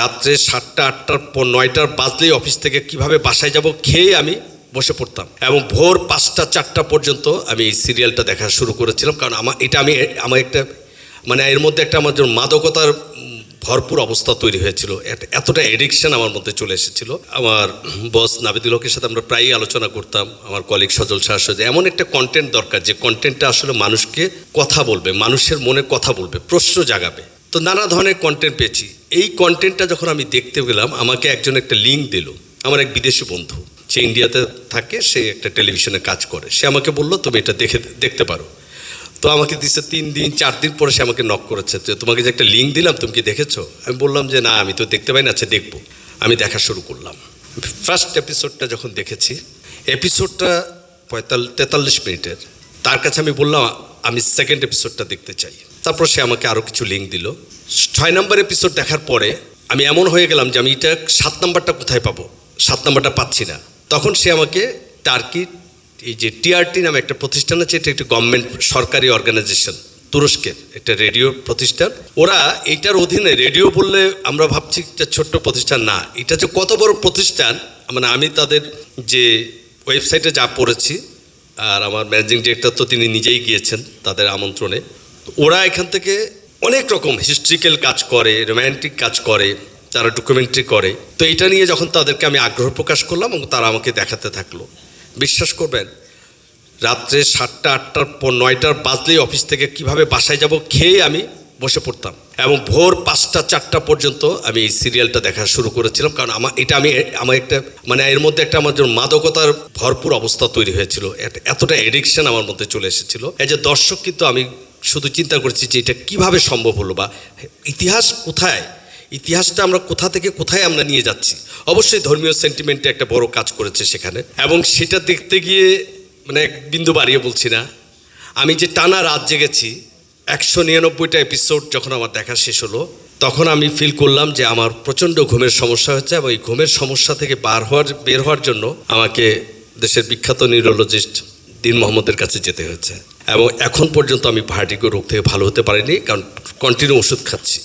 রাত্রে 7টা 8টার পর 9টার বাজলেই অফিস থেকে কিভাবে বাসায় যাব খেয়ে আমি বসে পড়তাম এবং ভোর 5টা 4টা পর্যন্ত আমি এই সিরিয়ালটা দেখা শুরু করেছিলাম। কারণ আমার একটা মানে এর মধ্যে একটা আমার জন্য মাদকতার ভরপুর অবস্থা তৈরি হয়েছিল, এতটা এডিকশন আমার মধ্যে চলে এসেছিল। আমার বস নাবিদুল হকের সাথে আমরা প্রায়ই আলোচনা করতাম, আমার কলিগ সজল শাহ, যে এমন একটা কন্টেন্ট দরকার যে কন্টেন্টটা আসলে মানুষকে কথা বলবে, মানুষের মনে কথা বলবে, প্রশ্ন জাগাবে। তো নানা ধরনের কন্টেন্ট পেয়েছি। এই কন্টেন্টটা যখন আমি দেখতে গেলাম, আমাকে একজন একটা লিঙ্ক দিল, আমার এক বিদেশি বন্ধু, সে ইন্ডিয়াতে থাকে, সে একটা টেলিভিশনে কাজ করে। সে আমাকে বললো তুমি এটা দেখতে পারো। তো আমাকে দিচ্ছে 3 দিন 4 দিন পরে সে আমাকে নক করেছে যে তোমাকে যে একটা লিঙ্ক দিলাম তুমি কি দেখেছো? আমি বললাম যে না, আমি তো দেখতে পাই না। আচ্ছা দেখবো। আমি দেখা শুরু করলাম। ফার্স্ট এপিসোডটা যখন দেখেছি, এপিসোডটা 43 মিনিটের। তার কাছে আমি বললাম আমি সেকেন্ড এপিসোডটা দেখতে চাই। তারপর সে আমাকে আরও কিছু লিঙ্ক দিল। 6 নম্বর এপিসোড দেখার পরে আমি এমন হয়ে গেলাম যে আমি এটা 7 নম্বরটা কোথায় পাবো, 7 নম্বরটা পাচ্ছি না। তখন সে আমাকে টার্কি, এই যে টিআরটি নামে একটা প্রতিষ্ঠান আছে, এটা একটা গভর্নমেন্ট সরকারি অর্গানাইজেশন, তুরস্কের একটা রেডিও প্রতিষ্ঠান। ওরা এইটার অধীনে, রেডিও বললে আমরা ভাবছি একটা ছোট্ট প্রতিষ্ঠান, না, এটা যে কত বড় প্রতিষ্ঠান। মানে আমি তাদের যে ওয়েবসাইটে যা পড়েছি, আর আমার ম্যানেজিং ডিরেক্টর তো তিনি নিজেই গিয়েছেন তাদের আমন্ত্রণে। ওরা এখান থেকে অনেক রকম হিস্ট্রিক্যাল কাজ করে, রোম্যান্টিক কাজ করে, তারা ডকুমেন্টারি করে। তো এটা নিয়ে যখন তাদেরকে আমি আগ্রহ প্রকাশ করলাম এবং তারা আমাকে দেখাতে থাকলো, বিশ্বাস করবেন, রাত্রে 7টা 8টার পর 9টার বাজলেই অফিস থেকে কিভাবে বাসায় যাব খেয়ে আমি বসে পড়তাম এবং ভোর 5টা 4টা পর্যন্ত আমি এই সিরিয়ালটা দেখা শুরু করেছিলাম। কারণ আমার একটা মানে এর মধ্যে একটা আমার জন্য মাদকতার ভরপুর অবস্থা তৈরি হয়েছিল, এতটা এডিকশন আমার মধ্যে চলে এসেছিল। এই যে দর্শক, কিন্তু আমি শুধু চিন্তা করছি যে এটা কিভাবে সম্ভব হলো, বা ইতিহাস কোথায়, ইতিহাসটা আমরা কোথা থেকে কোথায় আমরা নিয়ে যাচ্ছি। অবশ্যই ধর্মীয় সেন্টিমেন্টে একটা বড় কাজ করেছে সেখানে, এবং সেটা দেখতে গিয়ে মানে এক বিন্দু বাড়িয়ে বলছি না, আমি যে টানা রাত জেগেছি 199টা এপিসোড যখন আমার দেখা শেষ হলো, তখন আমি ফিল করলাম যে আমার প্রচণ্ড ঘুমের সমস্যা হচ্ছে এবং এই ঘুমের সমস্যা থেকে বের হওয়ার জন্য আমাকে দেশের বিখ্যাত নিউরোলজিস্ট দিন মোহাম্মদের কাছে যেতে হয়েছে। এবং এখন পর্যন্ত আমি ভার্টিগো রোগ থেকে ভালো হতে পারিনি, কারণ কন্টিনিউ ওষুধ খাচ্ছি।